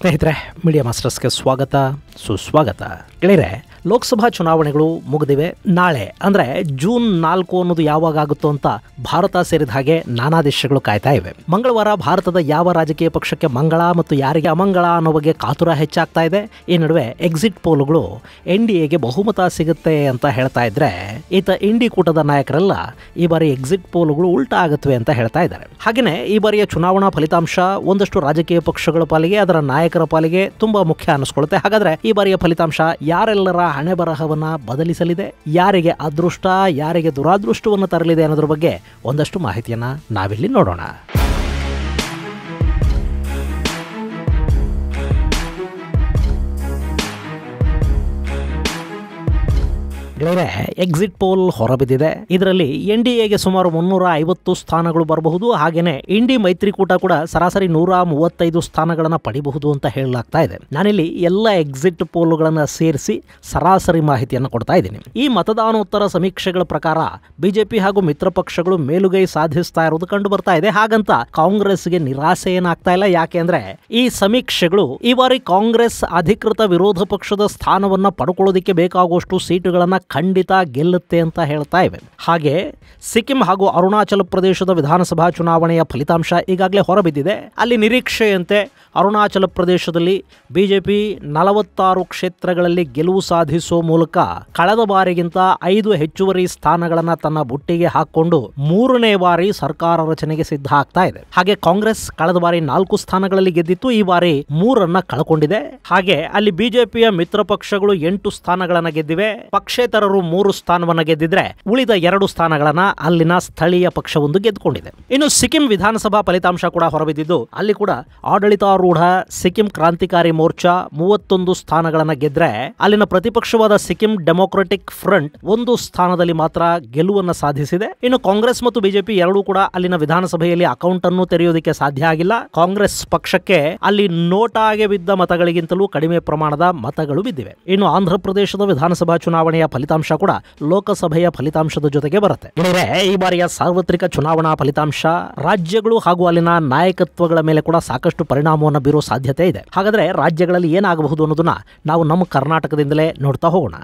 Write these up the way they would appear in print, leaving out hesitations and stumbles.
ಸ್ನೇಹಿತರೆ, ಮೀಡಿಯಾ ಮಾಸ್ಟರ್ಸ್ಗೆ ಸ್ವಾಗತ ಸುಸ್ವಾಗತ. ಗೆಳೆಯರೆ, ಲೋಕಸಭಾ ಚುನಾವಣೆಗಳು ಮುಗಿದಿವೆ. ನಾಳೆ ಅಂದರೆ ಜೂನ್ 4 ಅನ್ನೋದು ಯಾವಾಗ ಆಗುತ್ತೋ ಅಂತ ಭಾರತ ಸೇರಿದ ಹಾಗೆ ನಾನಾ ದೇಶಗಳು ಕಾಯ್ತಾ ಇವೆ. ಮಂಗಳವಾರ ಭಾರತದ ಯಾವ ರಾಜಕೀಯ ಪಕ್ಷಕ್ಕೆ ಮಂಗಳ ಮತ್ತು ಯಾರಿಗೆ ಅಮಂಗಳ ಅನ್ನೋ ಬಗ್ಗೆ ಕಾತುರ ಹೆಚ್ಚಾಗ್ತಾ ಇದೆ. ಈ ನಡುವೆ ಎಕ್ಸಿಟ್ ಪೋಲ್ಗಳು NDAಗೆ ಬಹುಮತ ಸಿಗುತ್ತೆ ಅಂತ ಹೇಳ್ತಾ ಇದ್ರೆ, ಈತ ಇಂಡಿ ಕೂಟದ ನಾಯಕರೆಲ್ಲ ಈ ಬಾರಿ ಎಕ್ಸಿಟ್ ಪೋಲ್ಗಳು ಉಲ್ಟಾ ಆಗುತ್ತವೆ ಅಂತ ಹೇಳ್ತಾ ಇದ್ದಾರೆ. ಹಾಗೆಯೇ ಈ ಬಾರಿಯ ಚುನಾವಣಾ ಫಲಿತಾಂಶ ಒಂದಷ್ಟು ರಾಜಕೀಯ ಪಕ್ಷಗಳ ಪಾಲಿಗೆ, ಅದರ ನಾಯಕರ ಪಾಲಿಗೆ ತುಂಬಾ ಮುಖ್ಯ ಅನ್ನಿಸ್ಕೊಳ್ಳುತ್ತೆ. ಹಾಗಾದ್ರೆ ಈ ಬಾರಿಯ ಫಲಿತಾಂಶ ಯಾರೆಲ್ಲರ ಹಣೆ ಬರಹವನ್ನ ಬದಲಿಸಲಿದೆ, ಯಾರಿಗೆ ಅದೃಷ್ಟ ಯಾರಿಗೆ ದುರಾದೃಷ್ಟವನ್ನು ತರಲಿದೆ ಅನ್ನೋದ್ರ ಬಗ್ಗೆ ಒಂದಷ್ಟು ಮಾಹಿತಿಯನ್ನ ನಾವಿಲ್ಲಿ ನೋಡೋಣ. ಎಕ್ಸಿಟ್ ಪೋಲ್ ಹೊರಬಿದ್ದಿದೆ. ಇದರಲ್ಲಿ NDAಗೆ ಸುಮಾರು 350 ಸ್ಥಾನಗಳು ಬರಬಹುದು. ಹಾಗೇನೆ ಇಂಡಿ ಮೈತ್ರಿಕೂಟ ಕೂಡ ಸರಾಸರಿ 135 ಸ್ಥಾನಗಳನ್ನು ಪಡಿಬಹುದು ಅಂತ ಹೇಳಲಾಗ್ತಾ ಇದೆ. ನಾನಿಲ್ಲಿ ಎಲ್ಲ ಎಕ್ಸಿಟ್ ಪೋಲ್ಗಳನ್ನು ಸೇರಿಸಿ ಸರಾಸರಿ ಮಾಹಿತಿಯನ್ನು ಕೊಡ್ತಾ ಇದ್ದೀನಿ. ಈ ಮತದಾನೋತ್ತರ ಸಮೀಕ್ಷೆಗಳ ಪ್ರಕಾರ ಬಿಜೆಪಿ ಹಾಗೂ ಮಿತ್ರ ಪಕ್ಷಗಳು ಮೇಲುಗೈ ಸಾಧಿಸ್ತಾ ಇರೋದು ಕಂಡು ಬರ್ತಾ ಇದೆ. ಹಾಗಂತ ಕಾಂಗ್ರೆಸ್ಗೆ ನಿರಾಸೆ ಏನಾಗ್ತಾ ಇಲ್ಲ. ಯಾಕೆ ಅಂದ್ರೆ ಈ ಸಮೀಕ್ಷೆಗಳು ಈ ಬಾರಿ ಕಾಂಗ್ರೆಸ್ ಅಧಿಕೃತ ವಿರೋಧ ಪಕ್ಷದ ಸ್ಥಾನವನ್ನ ಪಡ್ಕೊಳ್ಳೋದಕ್ಕೆ ಬೇಕಾಗುವಷ್ಟು ಸೀಟುಗಳನ್ನ ಖಂಡಿತ ಗೆಲ್ಲುತ್ತೆ ಅಂತ ಹೇಳ್ತಾ ಇವೆ. ಹಾಗೆ ಸಿಕ್ಕಿಂ ಹಾಗೂ ಅರುಣಾಚಲ ಪ್ರದೇಶದ ವಿಧಾನಸಭಾ ಚುನಾವಣೆಯ ಫಲಿತಾಂಶ ಈಗಾಗಲೇ ಹೊರಬಿದ್ದಿದೆ. ಅಲ್ಲಿ ನಿರೀಕ್ಷೆಯಂತೆ ಅರುಣಾಚಲ ಪ್ರದೇಶದಲ್ಲಿ ಬಿಜೆಪಿ 46 ಕ್ಷೇತ್ರಗಳಲ್ಲಿ ಗೆಲುವು ಸಾಧಿಸುವ ಮೂಲಕ ಕಳೆದ ಬಾರಿಗಿಂತ 5 ಹೆಚ್ಚುವರಿ ಸ್ಥಾನಗಳನ್ನು ತನ್ನ ಬುಟ್ಟಿಗೆ ಹಾಕೊಂಡು 3ನೇ ಬಾರಿ ಸರ್ಕಾರ ರಚನೆಗೆ ಸಿದ್ಧ ಆಗ್ತಾ ಇದೆ. ಹಾಗೆ ಕಾಂಗ್ರೆಸ್ ಕಳೆದ ಬಾರಿ 4 ಸ್ಥಾನಗಳಲ್ಲಿ ಗೆದ್ದಿತ್ತು, ಈ ಬಾರಿ 3 ಕಳ್ಕೊಂಡಿದೆ. ಹಾಗೆ ಅಲ್ಲಿ ಬಿಜೆಪಿಯ ಮಿತ್ರ ಪಕ್ಷಗಳು 8 ಸ್ಥಾನಗಳನ್ನು ಗೆದ್ದಿವೆ. ಪಕ್ಷೇತರರು 3 ಸ್ಥಾನವನ್ನು ಗೆದ್ದಿದ್ರೆ ಉಳಿದ 2 ಸ್ಥಾನಗಳನ್ನ ಅಲ್ಲಿನ ಸ್ಥಳೀಯ ಪಕ್ಷವೊಂದು ಗೆದ್ದುಕೊಂಡಿದೆ. ಇನ್ನು ಸಿಕ್ಕಿಂ ವಿಧಾನಸಭಾ ಫಲಿತಾಂಶ ಕೂಡ ಹೊರಬಿದ್ದಿದ್ದು, ಅಲ್ಲಿ ಕೂಡ ಆಡಳಿತಾರೂಢ ಸಿಕ್ಕಿಂ ಕ್ರಾಂತಿಕಾರಿ ಮೋರ್ಚಾ 31 ಸ್ಥಾನಗಳನ್ನ ಗೆದ್ರೆ, ಅಲ್ಲಿನ ಪ್ರತಿಪಕ್ಷವಾದ ಸಿಕ್ಕಿಂ ಡೆಮೊಕ್ರೆಟಿಕ್ ಫ್ರಂಟ್ 1 ಸ್ಥಾನದಲ್ಲಿ ಮಾತ್ರ ಗೆಲುವನ್ನು ಸಾಧಿಸಿದೆ. ಇನ್ನು ಕಾಂಗ್ರೆಸ್ ಮತ್ತು ಬಿಜೆಪಿ ಎರಡೂ ಕೂಡ ಅಲ್ಲಿನ ವಿಧಾನಸಭೆಯಲ್ಲಿ ಅಕೌಂಟ್ ಅನ್ನು ತೆರೆಯೋದಕ್ಕೆ ಸಾಧ್ಯ ಆಗಿಲ್ಲ. ಕಾಂಗ್ರೆಸ್ ಪಕ್ಷಕ್ಕೆ ಅಲ್ಲಿ ನೋಟಾಗೆ ಬಿದ್ದ ಮತಗಳಿಗಿಂತಲೂ ಕಡಿಮೆ ಪ್ರಮಾಣದ ಮತಗಳು ಬಿದ್ದಿವೆ. ಇನ್ನು ಆಂಧ್ರ ಪ್ರದೇಶದ ವಿಧಾನಸಭಾ ಚುನಾವಣೆಯ ಫಲಿತಾಂಶ ಕೂಡ ಲೋಕಸಭೆಯ ಫಲಿತಾಂಶದ ಜೊತೆಗೆ ಬರುತ್ತೆ. ಈ ಬಾರಿಯ ಸಾರ್ವತ್ರಿಕ ಚುನಾವಣಾ ಫಲಿತಾಂಶ ರಾಜ್ಯಗಳು ಹಾಗೂ ಅಲ್ಲಿನ ನಾಯಕತ್ವಗಳ ಮೇಲೆ ಕೂಡ ಸಾಕಷ್ಟು ಪರಿಣಾಮವನ್ನು ಬೀರೋ ಸಾಧ್ಯತೆ ಇದೆ. ಹಾಗಾದ್ರೆ ರಾಜ್ಯಗಳಲ್ಲಿ ಏನಾಗಬಹುದು ಅನ್ನೋದನ್ನ ನಾವು ನಮ್ಮ ಕರ್ನಾಟಕದಿಂದಲೇ ನೋಡ್ತಾ ಹೋಗೋಣ.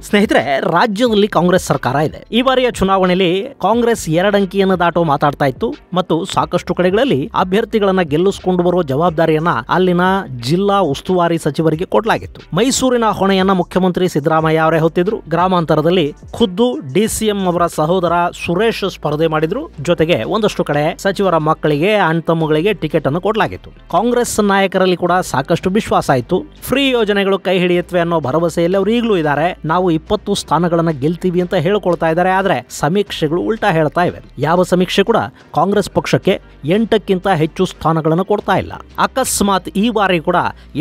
ಸ್ನೇಹಿತರೆ, ರಾಜ್ಯದಲ್ಲಿ ಕಾಂಗ್ರೆಸ್ ಸರ್ಕಾರ ಇದೆ. ಈ ಬಾರಿಯ ಚುನಾವಣೆಯಲ್ಲಿ ಕಾಂಗ್ರೆಸ್ 2 ಅಂಕಿಯನ್ನು ದಾಟೋ ಮಾತಾಡ್ತಾ ಇತ್ತು ಮತ್ತು ಸಾಕಷ್ಟು ಕಡೆಗಳಲ್ಲಿ ಅಭ್ಯರ್ಥಿಗಳನ್ನ ಗೆಲ್ಲಿಸಿಕೊಂಡು ಬರುವ ಜವಾಬ್ದಾರಿಯನ್ನ ಅಲ್ಲಿನ ಜಿಲ್ಲಾ ಉಸ್ತುವಾರಿ ಸಚಿವರಿಗೆ ಕೊಡಲಾಗಿತ್ತು. ಮೈಸೂರಿನ ಹೊಣೆಯನ್ನ ಮುಖ್ಯಮಂತ್ರಿ ಸಿದ್ದರಾಮಯ್ಯ ಅವರೇ ಹೊತ್ತಿದ್ರು. ಗ್ರಾಮಾಂತರದಲ್ಲಿ ಖುದ್ದು DCM ಅವರ ಸಹೋದರ ಸುರೇಶ್ ಸ್ಪರ್ಧೆ ಮಾಡಿದ್ರು. ಜೊತೆಗೆ ಒಂದಷ್ಟು ಕಡೆ ಸಚಿವರ ಮಕ್ಕಳಿಗೆ ಅಣ್ತಮ್ಮಗಳಿಗೆ ಟಿಕೆಟ್ ಅನ್ನು ಕೊಡಲಾಗಿತ್ತು. ಕಾಂಗ್ರೆಸ್ ನಾಯಕರಲ್ಲಿ ಕೂಡ ಸಾಕಷ್ಟು ವಿಶ್ವಾಸ ಆಯಿತು. ಫ್ರೀ ಯೋಜನೆಗಳು ಕೈ ಹಿಡಿಯುತ್ತವೆ ಅನ್ನೋ ಭರವಸೆಯಲ್ಲಿ ಅವರು ಈಗಲೂ ಇದ್ದಾರೆ. ನಾವು 20 ಸ್ಥಾನಗಳನ್ನ ಗೆಲ್ತೀವಿ ಅಂತ ಹೇಳ್ಕೊಳ್ತಾ ಇದ್ದಾರೆ. ಆದ್ರೆ ಸಮೀಕ್ಷೆಗಳು ಉಲ್ಟಾ ಹೇಳ್ತಾ ಇವೆ. ಯಾವ ಸಮೀಕ್ಷೆ ಕೂಡ ಕಾಂಗ್ರೆಸ್ ಪಕ್ಷಕ್ಕೆ 8ಕ್ಕಿಂತ ಹೆಚ್ಚು ಸ್ಥಾನಗಳನ್ನು ಕೊಡ್ತಾ ಇಲ್ಲ. ಅಕಸ್ಮಾತ್ ಈ ಬಾರಿ ಕೂಡ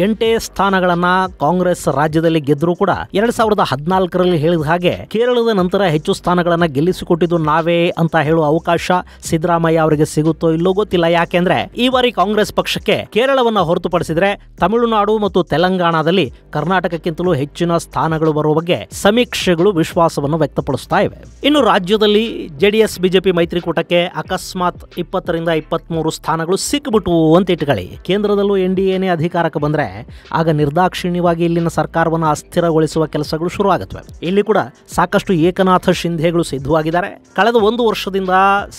8 ಸ್ಥಾನಗಳನ್ನ ಕಾಂಗ್ರೆಸ್ ರಾಜ್ಯದಲ್ಲಿ ಗೆದ್ರೂ ಕೂಡ 2014ರಲ್ಲಿ ಹೇಳಿದ ಹಾಗೆ ಕೇರಳದ ನಂತರ ಹೆಚ್ಚು ಸ್ಥಾನಗಳನ್ನ ಗೆಲ್ಲಿಸಿಕೊಟ್ಟಿದ್ದು ನಾವೇ ಅಂತ ಹೇಳುವ ಅವಕಾಶ ಸಿದ್ದರಾಮಯ್ಯ ಅವರಿಗೆ ಸಿಗುತ್ತೋ ಇಲ್ಲೋ ಗೊತ್ತಿಲ್ಲ. ಯಾಕೆಂದ್ರೆ ಈ ಬಾರಿ ಕಾಂಗ್ರೆಸ್ ಪಕ್ಷಕ್ಕೆ ಕೇರಳವನ್ನ ಹೊರತುಪಡಿಸಿದ್ರೆ ತಮಿಳುನಾಡು ಮತ್ತು ತೆಲಂಗಾಣದಲ್ಲಿ ಕರ್ನಾಟಕಕ್ಕಿಂತಲೂ ಹೆಚ್ಚಿನ ಸ್ಥಾನಗಳು ಬರುವ ಬಗ್ಗೆ ಸಮೀಕ್ಷೆಗಳು ವಿಶ್ವಾಸವನ್ನು ವ್ಯಕ್ತಪಡಿಸ್ತಾ ಇವೆ. ಇನ್ನು ರಾಜ್ಯದಲ್ಲಿ JDS ಬಿಜೆಪಿ ಮೈತ್ರಿಕೂಟಕ್ಕೆ ಅಕಸ್ಮಾತ್ 20ರಿಂದ 23 ಸ್ಥಾನಗಳು ಸಿಕ್ಬಿಟ್ಟು ಅಂತ ಇಟ್ಕೊಳ್ಳಿ. ಕೇಂದ್ರದಲ್ಲೂ NDAನೇ ಅಧಿಕಾರಕ್ಕೆ ಬಂದ್ರೆ ಆಗ ನಿರ್ದಾಕ್ಷಿಣ್ಯವಾಗಿ ಇಲ್ಲಿನ ಸರ್ಕಾರವನ್ನು ಅಸ್ಥಿರಗೊಳಿಸುವ ಕೆಲಸಗಳು ಶುರುವಾಗುತ್ತವೆ. ಇಲ್ಲಿ ಕೂಡ ಸಾಕಷ್ಟು ಏಕನಾಥ ಶಿಂಧೆಗಳು ಸಿದ್ಧವಾಗಿದ್ದಾರೆ. ಕಳೆದ 1 ವರ್ಷದಿಂದ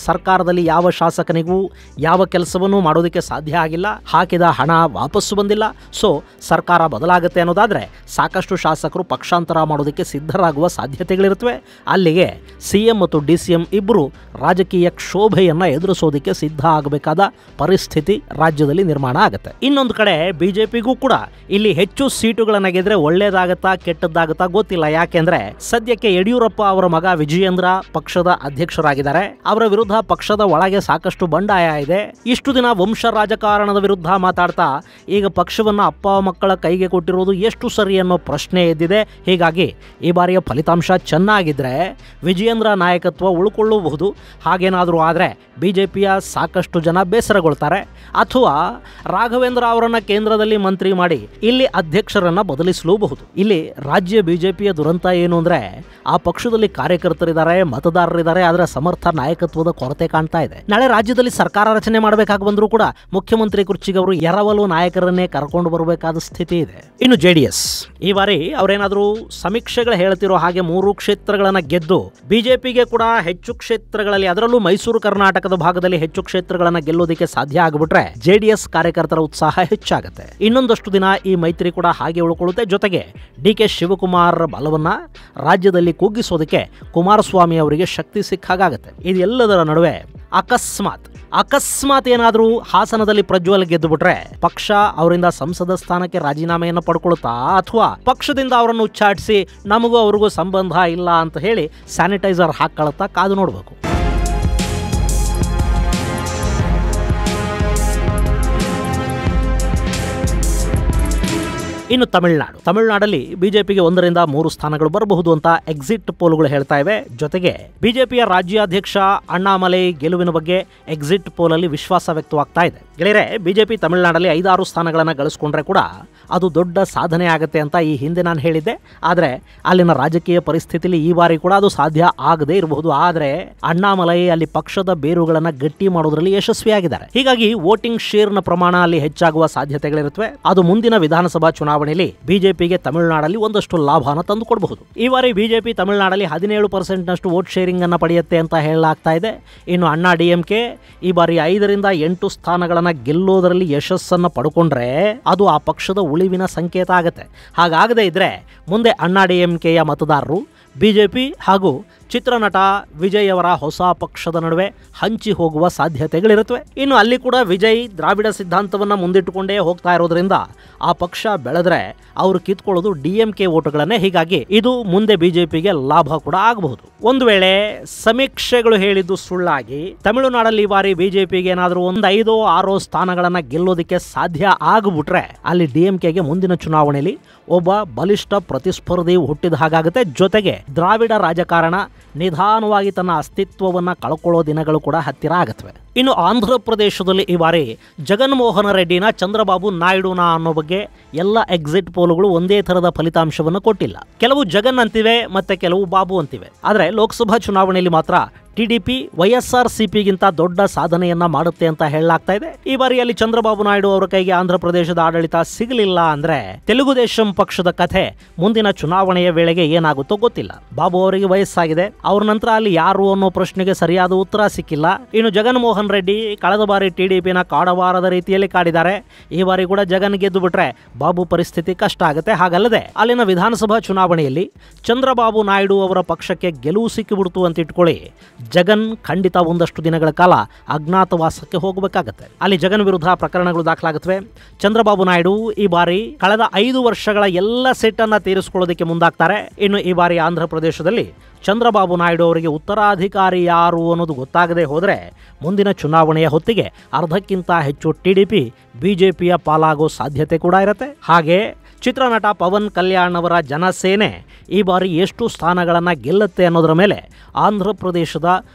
ಸರ್ಕಾರದಲ್ಲಿ ಯಾವ ಶಾಸಕನಿಗೂ ಯಾವ ಕೆಲಸವನ್ನು ಮಾಡೋದಕ್ಕೆ ಸಾಧ್ಯ ಆಗಿಲ್ಲ. ಹಾಕಿದ ಹಣ ವಾಪಸ್ಸು ಬಂದಿಲ್ಲ. ಸೊ ಸರ್ಕಾರ ಬದಲಾಗುತ್ತೆ ಅನ್ನೋದಾದ್ರೆ ಸಾಕಷ್ಟು ಶಾಸಕರು ಪಕ್ಷಾಂತರ ಮಾಡೋದಕ್ಕೆ ಸಿದ್ಧರಾಗುವ ಸಾಧ್ಯತೆಗಳಿರುತ್ತವೆ. ಅಲ್ಲಿಗೆ CM ಮತ್ತು DCM ಇಬ್ಬರು ರಾಜಕೀಯ ಕ್ಷೋಭೆಯನ್ನ ಎದುರಿಸೋದಕ್ಕೆ ಸಿದ್ಧ ಆಗಬೇಕಾದ ಪರಿಸ್ಥಿತಿ ರಾಜ್ಯದಲ್ಲಿ ನಿರ್ಮಾಣ ಆಗುತ್ತೆ. ಇನ್ನೊಂದು ಕಡೆ ಬಿಜೆಪಿಗೂ ಕೂಡ ಇಲ್ಲಿ ಹೆಚ್ಚು ಸೀಟುಗಳನ್ನ ಗೆದ್ರೆ ಒಳ್ಳೇದಾಗತ್ತಾ ಕೆಟ್ಟದ್ದಾಗತ್ತಾ ಗೊತ್ತಿಲ್ಲ. ಯಾಕೆಂದ್ರೆ ಸದ್ಯಕ್ಕೆ ಯಡಿಯೂರಪ್ಪ ಅವರ ಮಗ ವಿಜಯೇಂದ್ರ ಪಕ್ಷದ ಅಧ್ಯಕ್ಷರಾಗಿದ್ದಾರೆ. ಅವರ ವಿರುದ್ಧ ಪಕ್ಷದ ಒಳಗೆ ಸಾಕಷ್ಟು ಬಂಡಾಯ ಇದೆ. ಇಷ್ಟು ದಿನ ವಂಶ ರಾಜಕಾರಣದ ವಿರುದ್ಧ ಮಾತಾಡ್ತಾ ಈಗ ಪಕ್ಷವನ್ನ ಅಪ್ಪ ಮಕ್ಕಳ ಕೈಗೆ ಕೊಟ್ಟಿರೋದು ಎಷ್ಟು ಸರಿ ಅನ್ನೋ ಪ್ರಶ್ನೆ ಎದ್ದಿದೆ. ಹೀಗಾಗಿ ಈ ಬಾರಿಯ ಫಲಿತಾಂಶ ಚೆನ್ನಾಗಿದ್ರೆ ವಿಜಯೇಂದ್ರ ನಾಯಕತ್ವ ಉಳ್ಕೊಳ್ಳಬಹುದು. ಹಾಗೇನಾದರೂ ಆದರೆ ಬಿಜೆಪಿಯ ಸಾಕಷ್ಟು ಜನ ಬೇಸರಗೊಳ್ತಾರೆ, ಅಥವಾ ರಾಘವೇಂದ್ರ ಅವರನ್ನ ಕೇಂದ್ರದಲ್ಲಿ ಮಂತ್ರಿ ಮಾಡಿ ಇಲ್ಲಿ ಅಧ್ಯಕ್ಷರನ್ನ ಬದಲಿಸಲೂಬಹುದು. ಇಲ್ಲಿ ರಾಜ್ಯ ಬಿಜೆಪಿಯ ದುರಂತ ಏನು ಅಂದ್ರೆ, ಆ ಪಕ್ಷದಲ್ಲಿ ಕಾರ್ಯಕರ್ತರಿದ್ದಾರೆ, ಮತದಾರರಿದ್ದಾರೆ, ಆದರೆ ಸಮರ್ಥ ನಾಯಕತ್ವದ ಕೊರತೆ ಕಾಣ್ತಾ ಇದೆ. ನಾಳೆ ರಾಜ್ಯದಲ್ಲಿ ಸರ್ಕಾರ ರಚನೆ ಮಾಡಬೇಕಾಗಿ ಬಂದರೂ ಕೂಡ ಮುಖ್ಯಮಂತ್ರಿ ಕುರ್ಚಿಗೆ ಅವರು ಎರವಲು ನಾಯಕರನ್ನೇ ಕರ್ಕೊಂಡು ಬರಬೇಕಾದ ಸ್ಥಿತಿ ಇದೆ. ಇನ್ನು ಜೆಡಿಎಸ್ ಈ ಬಾರಿ ಅವರೇನಾದರೂ ಸಮೀಕ್ಷೆಗಳು ಹೇಳ್ತಿರೋ ಹಾಗೆ 3 ಕ್ಷೇತ್ರಗಳನ್ನ ಗೆದ್ದು ಬಿಜೆಪಿಗೆ ಕೂಡ ಹೆಚ್ಚು ಕ್ಷೇತ್ರಗಳಲ್ಲಿ, ಅದರಲ್ಲೂ ಮೈಸೂರು ಕರ್ನಾಟಕದ ಭಾಗದಲ್ಲಿ ಹೆಚ್ಚು ಕ್ಷೇತ್ರಗಳನ್ನ ಗೆಲ್ಲೋದಕ್ಕೆ ಸಾಧ್ಯ ಆಗಿಬಿಟ್ರೆ ಜೆಡಿಎಸ್ ಕಾರ್ಯಕರ್ತರ ಉತ್ಸಾಹ ಹೆಚ್ಚಾಗುತ್ತೆ. ಇನ್ನೊಂದಷ್ಟು ದಿನ ಈ ಮೈತ್ರಿ ಕೂಡ ಹಾಗೆ ಉಳ್ಕೊಳ್ಳುತ್ತೆ. ಜೊತೆಗೆ ಡಿ.ಕೆ. ಶಿವಕುಮಾರ್ ಬಲವನ್ನ ರಾಜ್ಯದಲ್ಲಿ ಕುಗ್ಗಿಸೋದಕ್ಕೆ ಕುಮಾರಸ್ವಾಮಿ ಅವರಿಗೆ ಶಕ್ತಿ ಸಿಕ್ಕಾಗತ್ತೆ. ಇದೆಲ್ಲದರ ನಡುವೆ ಅಕಸ್ಮಾತ್ ಏನಾದರೂ ಹಾಸನದಲ್ಲಿ ಪ್ರಜ್ವಲ್ ಗೆದ್ದು ಬಿಟ್ರೆ ಪಕ್ಷ ಅವರಿಂದ ಸಂಸದ ಸ್ಥಾನಕ್ಕೆ ರಾಜೀನಾಮೆಯನ್ನು ಪಡ್ಕೊಳ್ತಾ, ಅಥವಾ ಪಕ್ಷದಿಂದ ಅವರನ್ನು ಉಚ್ಚಾಟಿಸಿ ನಮಗೂ ಅವ್ರಿಗೂ ಸಂಬಂಧ ಇಲ್ಲ ಅಂತ ಹೇಳಿ ಸ್ಯಾನಿಟೈಸರ್ ಹಾಕೊಳ್ಳುತ್ತಾ ಕಾದು ನೋಡಬೇಕು. ಇನ್ನು ತಮಿಳುನಾಡಲ್ಲಿ ಬಿಜೆಪಿಗೆ 1ರಿಂದ 3 ಸ್ಥಾನಗಳು ಬರಬಹುದು ಅಂತ ಎಕ್ಸಿಟ್ ಪೋಲ್ಗಳು ಹೇಳ್ತಾ ಇವೆ. ಜೊತೆಗೆ ಬಿಜೆಪಿಯ ರಾಜ್ಯಾಧ್ಯಕ್ಷ ಅಣ್ಣಾಮಲೈ ಗೆಲುವಿನ ಬಗ್ಗೆ ಎಕ್ಸಿಟ್ ಪೋಲ್ ಅಲ್ಲಿ ವಿಶ್ವಾಸ ವ್ಯಕ್ತವಾಗ್ತಾ ಇದೆ. ಗೆಳೆಯರೆ, ಬಿಜೆಪಿ ತಮಿಳುನಾಡಲ್ಲಿ 5-6 ಸ್ಥಾನಗಳನ್ನು ಗಳಿಸ್ಕೊಂಡ್ರೆ ಕೂಡ ಅದು ದೊಡ್ಡ ಸಾಧನೆ ಆಗುತ್ತೆ ಅಂತ ಈ ಹಿಂದೆ ನಾನು ಹೇಳಿದ್ದೆ. ಆದರೆ ಅಲ್ಲಿನ ರಾಜಕೀಯ ಪರಿಸ್ಥಿತಿಯಲ್ಲಿ ಈ ಬಾರಿ ಕೂಡ ಅದು ಸಾಧ್ಯ ಆಗದೇ ಇರಬಹುದು. ಆದರೆ ಅಣ್ಣಾಮಲೈ ಅಲ್ಲಿ ಪಕ್ಷದ ಬೇರುಗಳನ್ನು ಗಟ್ಟಿ ಮಾಡೋದ್ರಲ್ಲಿ ಯಶಸ್ವಿಯಾಗಿದ್ದಾರೆ. ಹೀಗಾಗಿ ವೋಟಿಂಗ್ ಶೇರ್ನ ಪ್ರಮಾಣ ಅಲ್ಲಿ ಹೆಚ್ಚಾಗುವ ಸಾಧ್ಯತೆಗಳಿರುತ್ತವೆ. ಅದು ಮುಂದಿನ ವಿಧಾನಸಭಾ ಚುನಾವಣೆಯಲ್ಲಿ ಬಿಜೆಪಿಗೆ ತಮಿಳುನಾಡಲ್ಲಿ ಒಂದಷ್ಟು ಲಾಭನ ತಂದುಕೊಡಬಹುದು. ಈ ಬಾರಿ ಬಿಜೆಪಿ ತಮಿಳುನಾಡಲ್ಲಿ 17% ವೋಟ್ ಶೇರಿಂಗ್ ಅನ್ನು ಪಡೆಯುತ್ತೆ ಅಂತ ಹೇಳಲಾಗ್ತಾ ಇದೆ. ಇನ್ನು ಅಣ್ಣಾ ಡಿಎಂಕೆ ಈ ಬಾರಿ 5ರಿಂದ 8 ಸ್ಥಾನಗಳನ್ನು ಗೆಲ್ಲೋದರಲ್ಲಿ ಯಶಸ್ಸನ್ನು ಪಡ್ಕೊಂಡ್ರೆ ಅದು ಆ ಪಕ್ಷದ ಉಳಿವಿನ ಸಂಕೇತ ಆಗುತ್ತೆ. ಹಾಗಾಗದೇ ಇದ್ರೆ ಮುಂದೆ ಅಣ್ಣಾ ಡಿಎಂಕೆಯ ಮತದಾರರು ಬಿಜೆಪಿ ಹಾಗೂ ಚಿತ್ರನಟ ವಿಜಯ್ ಅವರ ಹೊಸ ಪಕ್ಷದ ನಡುವೆ ಹಂಚಿ ಹೋಗುವ ಸಾಧ್ಯತೆಗಳಿರುತ್ತವೆ. ಇನ್ನು ಅಲ್ಲಿ ಕೂಡ ವಿಜಯ್ ದ್ರಾವಿಡ ಸಿದ್ಧಾಂತವನ್ನ ಮುಂದಿಟ್ಟುಕೊಂಡೇ ಹೋಗ್ತಾ ಇರೋದ್ರಿಂದ ಆ ಪಕ್ಷ ಬೆಳೆದ್ರೆ ಅವರು ಕಿತ್ಕೊಳ್ಳೋದು ಡಿಎಂಕೆ ಓಟುಗಳನ್ನೇ. ಹೀಗಾಗಿ ಇದು ಮುಂದೆ ಬಿಜೆಪಿಗೆ ಲಾಭ ಕೂಡ ಆಗಬಹುದು. ಒಂದು ವೇಳೆ ಸಮೀಕ್ಷೆಗಳು ಹೇಳಿದ್ದು ಸುಳ್ಳಾಗಿ ತಮಿಳುನಾಡಲ್ಲಿ ಈ ಬಾರಿ ಬಿಜೆಪಿಗೆ ಏನಾದರೂ 5-6 ಸ್ಥಾನಗಳನ್ನ ಗೆಲ್ಲೋದಕ್ಕೆ ಸಾಧ್ಯ ಆಗಿಬಿಟ್ರೆ ಅಲ್ಲಿ ಡಿಎಂಕೆಗೆ ಮುಂದಿನ ಚುನಾವಣೆಯಲ್ಲಿ ಒಬ್ಬ ಬಲಿಷ್ಠ ಪ್ರತಿಸ್ಪರ್ಧಿ ಹುಟ್ಟಿದ ಹಾಗಾಗುತ್ತೆ. ಜೊತೆಗೆ ದ್ರಾವಿಡ ರಾಜಕಾರಣ ನಿಧಾನವಾಗಿ ತನ್ನ ಅಸ್ತಿತ್ವವನ್ನು ಕಳ್ಕೊಳ್ಳೋ ದಿನಗಳು ಕೂಡ ಹತ್ತಿರ ಆಗತ್ವೆ. ಇನ್ನು ಆಂಧ್ರ ಪ್ರದೇಶದಲ್ಲಿ ಈ ಬಾರಿ ಜಗನ್ಮೋಹನ ರೆಡ್ಡಿನ ಚಂದ್ರಬಾಬು ನಾಯ್ಡುನ ಅನ್ನೋ ಬಗ್ಗೆ ಎಲ್ಲ ಎಕ್ಸಿಟ್ ಪೋಲ್ಗಳು ಒಂದೇ ಥರದ ಫಲಿತಾಂಶವನ್ನು ಕೊಟ್ಟಿಲ್ಲ. ಕೆಲವು ಜಗನ್ ಅಂತಿವೆ ಮತ್ತೆ ಕೆಲವು ಬಾಬು ಅಂತಿವೆ. ಆದರೆ ಲೋಕಸಭಾ ಚುನಾವಣೆಯಲ್ಲಿ ಮಾತ್ರ ಟಿಡಿಪಿ ವೈಎಸ್ಆರ್ಸಿಪಿಗಿಂತ ದೊಡ್ಡ ಸಾಧನೆಯನ್ನ ಮಾಡುತ್ತೆ ಅಂತ ಹೇಳಲಾಗ್ತಾ ಇದೆ. ಈ ಬಾರಿಯಲ್ಲಿ ಚಂದ್ರಬಾಬು ನಾಯ್ಡು ಅವರ ಕೈಗೆ ಆಂಧ್ರ ಪ್ರದೇಶದ ಆಡಳಿತ ಸಿಗಲಿಲ್ಲ ಅಂದ್ರೆ ತೆಲುಗು ದೇಶಂ ಪಕ್ಷದ ಕಥೆ ಮುಂದಿನ ಚುನಾವಣೆಯ ವೇಳೆಗೆ ಏನಾಗುತ್ತೋ ಗೊತ್ತಿಲ್ಲ. ಬಾಬು ಅವರಿಗೆ ವಯಸ್ಸಾಗಿದೆ, ಅವ್ರ ನಂತರ ಅಲ್ಲಿ ಯಾರು ಅನ್ನೋ ಪ್ರಶ್ನೆಗೆ ಸರಿಯಾದ ಉತ್ತರ ಸಿಕ್ಕಿಲ್ಲ. ಇನ್ನು ಜಗನ್ಮೋಹನ್ ರೆಡ್ಡಿ ಕಳೆದ ಬಾರಿ ಟಿಡಿಪಿನ ಕಾಡಬಾರದ ರೀತಿಯಲ್ಲಿ ಕಾಡಿದ್ದಾರೆ. ಈ ಬಾರಿ ಕೂಡ ಜಗನ್ ಗೆದ್ದು ಬಿಟ್ರೆ ಬಾಬು ಪರಿಸ್ಥಿತಿ ಕಷ್ಟ ಆಗುತ್ತೆ. ಹಾಗಲ್ಲದೆ ಅಲ್ಲಿನ ವಿಧಾನಸಭಾ ಚುನಾವಣೆಯಲ್ಲಿ ಚಂದ್ರಬಾಬು ನಾಯ್ಡು ಅವರ ಪಕ್ಷಕ್ಕೆ ಗೆಲುವು ಸಿಕ್ಕಿಬಿಡ್ತು ಅಂತ ಇಟ್ಕೊಳ್ಳಿ, ಜಗನ್ ಖಂಡಿತ ಒಂದಷ್ಟು ದಿನಗಳ ಕಾಲ ಅಜ್ಞಾತವಾಸಕ್ಕೆ ಹೋಗಬೇಕಾಗತ್ತೆ. ಅಲ್ಲಿ ಜಗನ್ ವಿರುದ್ಧ ಪ್ರಕರಣಗಳು ದಾಖಲಾಗುತ್ತವೆ. ಚಂದ್ರಬಾಬು ನಾಯ್ಡು ಈ ಬಾರಿ ಕಳೆದ 5 ವರ್ಷಗಳ ಎಲ್ಲ ಸೆಟ್ಟನ್ನು ತೀರಿಸಿಕೊಳ್ಳೋದಕ್ಕೆ ಮುಂದಾಗ್ತಾರೆ. ಇನ್ನು ಈ ಬಾರಿ ಆಂಧ್ರ ಪ್ರದೇಶದಲ್ಲಿ ಚಂದ್ರಬಾಬು ನಾಯ್ಡು ಅವರಿಗೆ ಉತ್ತರಾಧಿಕಾರಿ ಯಾರು ಅನ್ನೋದು ಗೊತ್ತಾಗದೆ ಹೋದರೆ ಮುಂದಿನ ಚುನಾವಣೆಯ ಹೊತ್ತಿಗೆ ಅರ್ಧಕ್ಕಿಂತ ಹೆಚ್ಚು ಟಿಡಿಪಿ ಬಿಜೆಪಿಯ ಪಾಲಾಗೋ ಸಾಧ್ಯತೆ ಕೂಡ ಇರುತ್ತೆ. ಹಾಗೆ ಚಿತ್ರನಟ ಪವನ್ ಕಲ್ಯಾಣ್ ಅವರ ಜನಸೇನೆ ಈ ಬಾರಿ ಎಷ್ಟು ಸ್ಥಾನಗಳನ್ನು ಗೆಲ್ಲುತ್ತೆ ಅನ್ನೋದರ ಮೇಲೆ ಆಂಧ್ರ ಪ್ರದೇಶದ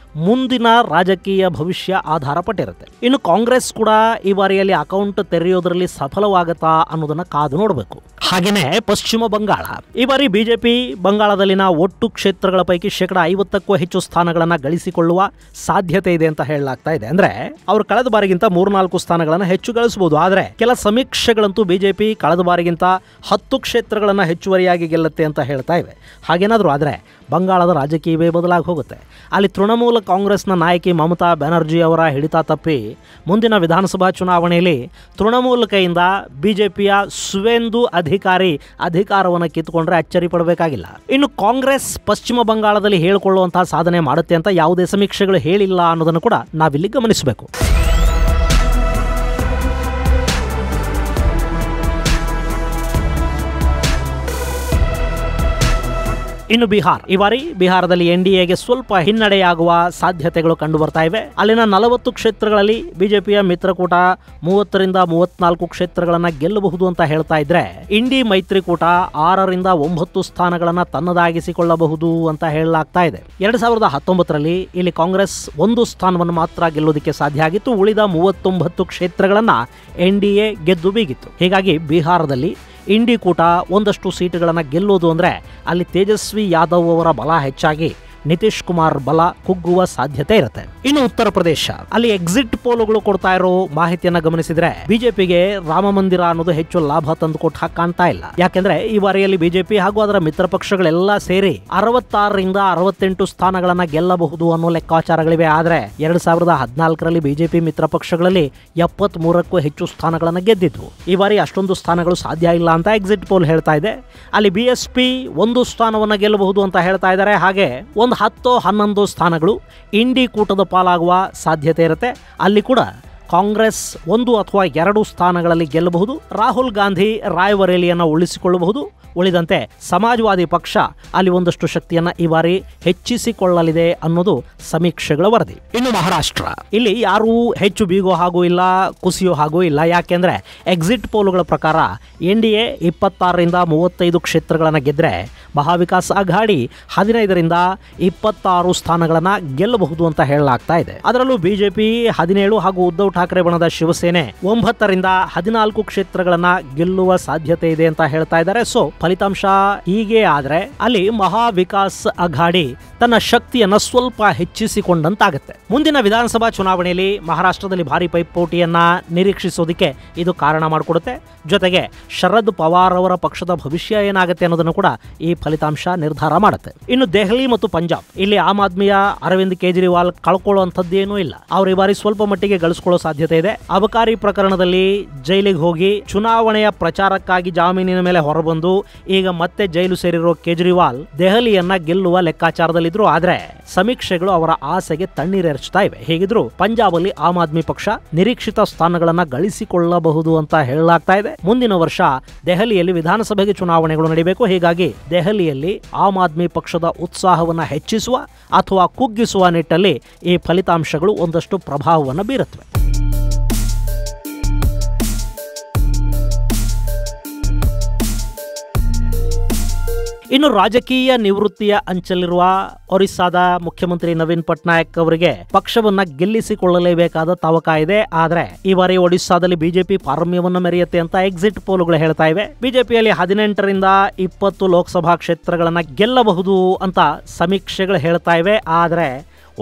ಮುಂದಿನ ರಾಜಕೀಯ ಭವಿಷ್ಯ ಆಧಾರ ಪಟ್ಟಿರುತ್ತೆ. ಇನ್ನು ಕಾಂಗ್ರೆಸ್ ಕೂಡ ಈ ಬಾರಿಯಲ್ಲಿ ಅಕೌಂಟ್ ತೆರೆಯೋದ್ರಲ್ಲಿ ಸಫಲವಾಗುತ್ತಾ ಅನ್ನೋದನ್ನ ಕಾದು ನೋಡಬೇಕು. ಹಾಗೇನೆ ಪಶ್ಚಿಮ ಬಂಗಾಳ ಈ ಬಾರಿ ಬಿಜೆಪಿ ಬಂಗಾಳದಲ್ಲಿನ ಒಟ್ಟು ಕ್ಷೇತ್ರಗಳ ಪೈಕಿ 50%ಕ್ಕೂ ಹೆಚ್ಚು ಸ್ಥಾನಗಳನ್ನು ಗಳಿಸಿಕೊಳ್ಳುವ ಸಾಧ್ಯತೆ ಇದೆ ಅಂತ ಹೇಳಲಾಗ್ತಾ ಇದೆ. ಅಂದ್ರೆ ಅವರು ಕಳೆದ ಬಾರಿಗಿಂತ 3-4 ಸ್ಥಾನಗಳನ್ನು ಹೆಚ್ಚು ಗಳಿಸಬಹುದು. ಆದರೆ ಕೆಲ ಸಮೀಕ್ಷೆಗಳಂತೂ ಬಿಜೆಪಿ ಕಳೆದ ಬಾರಿಗಿಂತ 10 ಕ್ಷೇತ್ರಗಳನ್ನು ಹೆಚ್ಚುವರಿಯಾಗಿ ಗೆಲ್ಲುತ್ತೆ ಅಂತ ಹೇಳ್ತಾ ಇವೆ. ಹಾಗೇನಾದರೂ ಆದರೆ ಬಂಗಾಳದ ರಾಜಕೀಯವೇ ಬದಲಾಗಿ ಹೋಗುತ್ತೆ. ಅಲ್ಲಿ ತೃಣಮೂಲ ಕಾಂಗ್ರೆಸ್ನ ನಾಯಕಿ ಮಮತಾ ಬ್ಯಾನರ್ಜಿ ಅವರ ಹಿಡಿತ ತಪ್ಪಿ ಮುಂದಿನ ವಿಧಾನಸಭಾ ಚುನಾವಣೆಯಲ್ಲಿ ತೃಣಮೂಲ ಕೈಯಿಂದ ಬಿಜೆಪಿಯ ಸುವೇಂದು ಅಧಿಕಾರವನ್ನು ಕಿತ್ತುಕೊಂಡ್ರೆ ಅಚ್ಚರಿ ಪಡಬೇಕಾಗಿಲ್ಲ. ಇನ್ನು ಕಾಂಗ್ರೆಸ್ ಪಶ್ಚಿಮ ಬಂಗಾಳದಲ್ಲಿ ಹೇಳಿಕೊಳ್ಳುವಂತಹ ಸಾಧನೆ ಮಾಡುತ್ತೆ ಅಂತ ಯಾವುದೇ ಸಮೀಕ್ಷೆಗಳು ಹೇಳಿಲ್ಲ ಅನ್ನೋದನ್ನು ಕೂಡ ನಾವಿಲ್ಲಿ ಗಮನಿಸಬೇಕು. ಇನ್ನು ಬಿಹಾರ್, ಈ ಬಾರಿ ಬಿಹಾರದಲ್ಲಿ ಎನ್ಡಿಎಗೆ ಸ್ವಲ್ಪ ಹಿನ್ನಡೆಯಾಗುವ ಸಾಧ್ಯತೆಗಳು ಕಂಡು ಬರ್ತಾ ಇವೆ. ಅಲ್ಲಿನ 40 ಕ್ಷೇತ್ರಗಳಲ್ಲಿ ಬಿಜೆಪಿಯ ಮಿತ್ರಕೂಟ 30ರಿಂದ 34 ಕ್ಷೇತ್ರಗಳನ್ನ ಗೆಲ್ಲಬಹುದು ಅಂತ ಹೇಳ್ತಾ ಇದ್ರೆ, ಇಂಡಿ ಮೈತ್ರಿಕೂಟ 6ರಿಂದ 9 ಸ್ಥಾನಗಳನ್ನ ತನ್ನದಾಗಿಸಿಕೊಳ್ಳಬಹುದು ಅಂತ ಹೇಳಲಾಗ್ತಾ ಇದೆ. 2019ರಲ್ಲಿ ಇಲ್ಲಿ ಕಾಂಗ್ರೆಸ್ 1 ಸ್ಥಾನವನ್ನು ಮಾತ್ರ ಗೆಲ್ಲೋದಕ್ಕೆ ಸಾಧ್ಯ ಆಗಿತ್ತು. ಉಳಿದ 39 ಕ್ಷೇತ್ರಗಳನ್ನ ಎನ್ಡಿಎ ಗೆದ್ದು ಬೀಗಿತ್ತು. ಹೀಗಾಗಿ ಬಿಹಾರದಲ್ಲಿ ಇಂಡಿ ಕೂಟ ಒಂದಷ್ಟು ಸೀಟುಗಳನ್ನು ಗೆಲ್ಲೋದು ಅಂದರೆ ಅಲ್ಲಿ ತೇಜಸ್ವಿ ಯಾದವ್ ಅವರ ಬಲ ಹೆಚ್ಚಾಗಿ ನಿತೀಶ್ ಕುಮಾರ್ ಬಲ ಕುಗ್ಗುವ ಸಾಧ್ಯತೆ ಇರುತ್ತೆ. ಇನ್ನು ಉತ್ತರ ಪ್ರದೇಶ, ಅಲ್ಲಿ ಎಕ್ಸಿಟ್ ಪೋಲ್ಗಳು ಕೊಡ್ತಾ ಇರೋ ಮಾಹಿತಿಯನ್ನ ಗಮನಿಸಿದ್ರೆ ಬಿಜೆಪಿಗೆ ರಾಮ ಮಂದಿರ ಅನ್ನೋದು ಹೆಚ್ಚು ಲಾಭ ತಂದುಕೊಟ್ಟು ಹಾಗೆ ಕಾಣ್ತಾ ಇಲ್ಲ. ಯಾಕೆಂದ್ರೆ ಈ ಬಾರಿಯಲ್ಲಿ ಬಿಜೆಪಿ ಹಾಗೂ ಅದರ ಮಿತ್ರ ಪಕ್ಷಗಳೆಲ್ಲ ಸೇರಿ 66ರಿಂದ 68 ಸ್ಥಾನಗಳನ್ನ ಗೆಲ್ಲಬಹುದು ಅನ್ನೋ ಲೆಕ್ಕಾಚಾರಗಳಿವೆ. ಆದ್ರೆ 2014ರಲ್ಲಿ ಬಿಜೆಪಿ ಮಿತ್ರ ಪಕ್ಷಗಳಲ್ಲಿ 73ಕ್ಕೂ ಹೆಚ್ಚು ಸ್ಥಾನಗಳನ್ನ ಗೆದ್ದಿದ್ವು. ಈ ಬಾರಿ ಅಷ್ಟೊಂದು ಸ್ಥಾನಗಳು ಸಾಧ್ಯ ಇಲ್ಲ ಅಂತ ಎಕ್ಸಿಟ್ ಪೋಲ್ ಹೇಳ್ತಾ ಇದೆ. ಅಲ್ಲಿ BSP 1 ಸ್ಥಾನವನ್ನ ಗೆಲ್ಲಬಹುದು ಅಂತ ಹೇಳ್ತಾ ಇದ್ದಾರೆ. ಹಾಗೆ 10-11 ಸ್ಥಾನಗಳು ಇಂಡಿ ಕೂಟದ ಪಾಲಾಗುವ ಸಾಧ್ಯತೆ ಇರುತ್ತೆ. ಅಲ್ಲಿ ಕೂಡ ಕಾಂಗ್ರೆಸ್ 1 ಅಥವಾ 2 ಸ್ಥಾನಗಳಲ್ಲಿ ಗೆಲ್ಲಬಹುದು. ರಾಹುಲ್ ಗಾಂಧಿ ರಾಯ್ಬರೇಲಿಯನ್ನು ಉಳಿಸಿಕೊಳ್ಳಬಹುದು. ಉಳಿದಂತೆ ಸಮಾಜವಾದಿ ಪಕ್ಷ ಅಲ್ಲಿ ಒಂದಷ್ಟು ಶಕ್ತಿಯನ್ನ ಈ ಬಾರಿ ಹೆಚ್ಚಿಸಿಕೊಳ್ಳಲಿದೆ ಅನ್ನೋದು ಸಮೀಕ್ಷೆಗಳ ವರದಿ. ಇನ್ನು ಮಹಾರಾಷ್ಟ್ರ, ಇಲ್ಲಿ ಯಾರೂ ಹೆಚ್ಚು ಬೀಗೋ ಹಾಗೂ ಇಲ್ಲ, ಕುಸಿಯೋ ಹಾಗೂ ಇಲ್ಲ. ಯಾಕೆಂದ್ರೆ ಎಕ್ಸಿಟ್ ಪೋಲ್ಗಳ ಪ್ರಕಾರ ಎನ್ಡಿಎ 26ರಿಂದ 35 ಕ್ಷೇತ್ರಗಳನ್ನು ಗೆದ್ರೆ ಮಹಾವಿಕಾಸ್ ಅಘಾಡಿ 15ರಿಂದ 26 ಸ್ಥಾನಗಳನ್ನ ಗೆಲ್ಲಬಹುದು ಅಂತ ಹೇಳಲಾಗ್ತಾ ಇದೆ. ಅದರಲ್ಲೂ ಬಿಜೆಪಿ 17 ಹಾಗೂ ಉದ್ಧವ್ ಠಾಕ್ರೆ ಬಣದ ಶಿವಸೇನೆ 9ರಿಂದ 14 ಕ್ಷೇತ್ರಗಳನ್ನ ಗೆಲ್ಲುವ ಸಾಧ್ಯತೆ ಇದೆ ಅಂತ ಹೇಳ್ತಾ ಇದ್ದಾರೆ. ಸೊ ಫಲಿತಾಂಶ ಹೀಗೆ ಆದ್ರೆ ಅಲ್ಲಿ ಮಹಾವಿಕಾಸ್ ಅಘಾಡಿ ತನ್ನ ಶಕ್ತಿಯನ್ನ ಸ್ವಲ್ಪ ಹೆಚ್ಚಿಸಿಕೊಂಡಂತಾಗುತ್ತೆ. ಮುಂದಿನ ವಿಧಾನಸಭಾ ಚುನಾವಣೆಯಲ್ಲಿ ಮಹಾರಾಷ್ಟ್ರದಲ್ಲಿ ಭಾರಿ ಪೈಪೋಟಿಯನ್ನ ನಿರೀಕ್ಷಿಸೋದಕ್ಕೆ ಇದು ಕಾರಣ ಮಾಡಿಕೊಡುತ್ತೆ. ಜೊತೆಗೆ ಶರದ್ ಪವಾರ್ ಅವರ ಪಕ್ಷದ ಭವಿಷ್ಯ ಏನಾಗುತ್ತೆ ಅನ್ನೋದನ್ನು ಕೂಡ ಈ ಫಲಿತಾಂಶ ನಿರ್ಧಾರ ಮಾಡುತ್ತೆ. ಇನ್ನು ದೆಹಲಿ ಮತ್ತು ಪಂಜಾಬ್, ಇಲ್ಲಿ ಆಮ್ ಆದ್ಮಿಯ ಅರವಿಂದ್ ಕೇಜ್ರಿವಾಲ್ ಕಳ್ಕೊಳ್ಳುವಂಥದ್ದೇನೂ ಇಲ್ಲ. ಅವ್ರ ಈ ಬಾರಿ ಸ್ವಲ್ಪ ಮಟ್ಟಿಗೆ ಗಳಿಸಿಕೊಳ್ಳೋ ಸಾಧ್ಯತೆ ಇದೆ. ಅಬಕಾರಿ ಪ್ರಕರಣದಲ್ಲಿ ಜೈಲಿಗೆ ಹೋಗಿ ಚುನಾವಣೆಯ ಪ್ರಚಾರಕ್ಕಾಗಿ ಜಾಮೀನಿನ ಮೇಲೆ ಹೊರಬಂದು ಈಗ ಮತ್ತೆ ಜೈಲು ಸೇರಿರೋ ಕೇಜ್ರಿವಾಲ್ ದೆಹಲಿಯನ್ನ ಗೆಲ್ಲುವ ಲೆಕ್ಕಾಚಾರದಲ್ಲಿದ್ರು. ಆದ್ರೆ ಸಮೀಕ್ಷೆಗಳು ಅವರ ಆಸೆಗೆ ತಣ್ಣೀರೆರಚ್ತಾ ಇವೆ. ಹೇಗಿದ್ರು ಪಂಜಾಬ್ ಅಲ್ಲಿ ಆಮ್ ಆದ್ಮಿ ಪಕ್ಷ ನಿರೀಕ್ಷಿತ ಸ್ಥಾನಗಳನ್ನ ಗಳಿಸಿಕೊಳ್ಳಬಹುದು ಅಂತ ಹೇಳಲಾಗ್ತಾ ಇದೆ. ಮುಂದಿನ ವರ್ಷ ದೆಹಲಿಯಲ್ಲಿ ವಿಧಾನಸಭೆಗೆ ಚುನಾವಣೆಗಳು ನಡೆಯಬೇಕು. ಹೀಗಾಗಿ ದೆಹಲಿಯಲ್ಲಿ ಆಮ್ ಆದ್ಮಿ ಪಕ್ಷದ ಉತ್ಸಾಹವನ್ನು ಹೆಚ್ಚಿಸುವ ಅಥವಾ ಕುಗ್ಗಿಸುವ ನಿಟ್ಟಲ್ಲಿ ಈ ಫಲಿತಾಂಶಗಳು ಒಂದಷ್ಟು ಪ್ರಭಾವವನ್ನು ಬೀರುತ್ತವೆ. ಇನ್ನು ರಾಜಕೀಯ ನಿವೃತ್ತಿಯ ಅಂಚಲಿರುವ ಒರಿಸ್ಸಾದ ಮುಖ್ಯಮಂತ್ರಿ ನವೀನ್ ಪಟ್ನಾಯಕ್ ಅವರಿಗೆ ಪಕ್ಷವನ್ನ ಗೆಲ್ಲಿಸಿಕೊಳ್ಳಲೇಬೇಕಾದ ತವಕ ಇದೆ. ಆದ್ರೆ ಈ ಬಾರಿ ಒಡಿಸ್ಸಾದಲ್ಲಿ ಬಿಜೆಪಿ ಪಾರಮ್ಯವನ್ನು ಮೆರೆಯುತ್ತೆ ಅಂತ ಎಕ್ಸಿಟ್ ಪೋಲ್ಗಳು ಹೇಳ್ತಾ ಇವೆ. ಬಿಜೆಪಿಯಲ್ಲಿ 18ರಿಂದ 20 ಲೋಕಸಭಾ ಕ್ಷೇತ್ರಗಳನ್ನ ಗೆಲ್ಲಬಹುದು ಅಂತ ಸಮೀಕ್ಷೆಗಳು ಹೇಳ್ತಾ ಇವೆ. ಆದ್ರೆ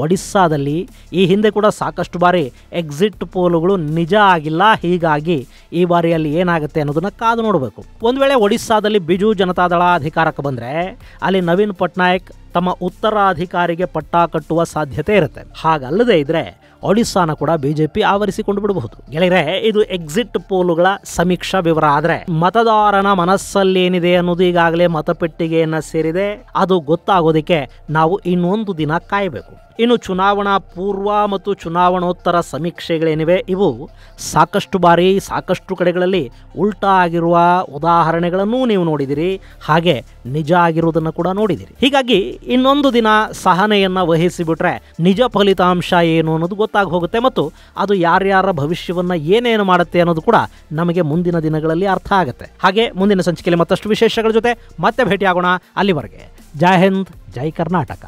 ಒಡಿಸ್ಸಾದಲ್ಲಿ ಈ ಹಿಂದೆ ಕೂಡ ಸಾಕಷ್ಟು ಬಾರಿ ಎಕ್ಸಿಟ್ ಪೋಲ್ಗಳು ನಿಜ ಆಗಿಲ್ಲ. ಹೀಗಾಗಿ ಈ ಬಾರಿಯಲ್ಲಿ ಏನಾಗುತ್ತೆ ಅನ್ನೋದನ್ನ ಕಾದು ನೋಡಬೇಕು. ಒಂದು ವೇಳೆ ಒಡಿಸ್ಸಾದಲ್ಲಿ ಬಿಜು ಜನತಾದಳ ಅಧಿಕಾರಕ್ಕೆ ಬಂದ್ರೆ ಅಲ್ಲಿ ನವೀನ್ ಪಟ್ನಾಯಕ್ ತಮ್ಮ ಉತ್ತರಾಧಿಕಾರಿಗೆ ಪಟ್ಟ ಕಟ್ಟುವ ಸಾಧ್ಯತೆ ಇರುತ್ತೆ. ಹಾಗಲ್ಲದೆ ಇದ್ರೆ ಒಡಿಸ್ಸಾನ ಕೂಡ ಬಿಜೆಪಿ ಆವರಿಸಿಕೊಂಡು ಬಿಡಬಹುದು. ಗೆಳೆಯರೆ, ಇದು ಎಕ್ಸಿಟ್ ಪೋಲುಗಳ ಸಮೀಕ್ಷಾ ವಿವರ. ಆದ್ರೆ ಮತದಾರನ ಮನಸ್ಸಲ್ಲೇನಿದೆ ಅನ್ನೋದು ಈಗಾಗಲೇ ಮತಪೆಟ್ಟಿಗೆಯನ್ನ ಸೇರಿದೆ. ಅದು ಗೊತ್ತಾಗೋದಕ್ಕೆ ನಾವು ಇನ್ನೊಂದು ದಿನ ಕಾಯಬೇಕು. ಇನ್ನು ಚುನಾವಣಾ ಪೂರ್ವ ಮತ್ತು ಚುನಾವಣೋತ್ತರ ಸಮೀಕ್ಷೆಗಳೇನಿವೆ ಇವು ಸಾಕಷ್ಟು ಬಾರಿ ಸಾಕಷ್ಟು ಕಡೆಗಳಲ್ಲಿ ಉಲ್ಟಾ ಆಗಿರುವ ಉದಾಹರಣೆಗಳನ್ನು ನೀವು ನೋಡಿದಿರಿ. ಹಾಗೆ ನಿಜ ಆಗಿರುವುದನ್ನು ಕೂಡ ನೋಡಿದಿರಿ. ಹೀಗಾಗಿ ಇನ್ನೊಂದು ದಿನ ಸಹನೆಯನ್ನ ವಹಿಸಿಬಿಟ್ರೆ ನಿಜ ಫಲಿತಾಂಶ ಏನು ಅನ್ನೋದು ಗೊತ್ತಾಗಿ ಹೋಗುತ್ತೆ ಮತ್ತು ಅದು ಯಾರ್ಯಾರ ಭವಿಷ್ಯವನ್ನ ಏನೇನು ಮಾಡುತ್ತೆ ಅನ್ನೋದು ಕೂಡ ನಮಗೆ ಮುಂದಿನ ದಿನಗಳಲ್ಲಿ ಅರ್ಥ ಆಗುತ್ತೆ. ಹಾಗೆ ಮುಂದಿನ ಸಂಚಿಕೆಯಲ್ಲಿ ಮತ್ತಷ್ಟು ವಿಶೇಷಗಳ ಜೊತೆ ಮತ್ತೆ ಭೇಟಿಯಾಗೋಣ. ಅಲ್ಲಿವರೆಗೆ ಜೈ ಹಿಂದ್, ಜೈ ಕರ್ನಾಟಕ.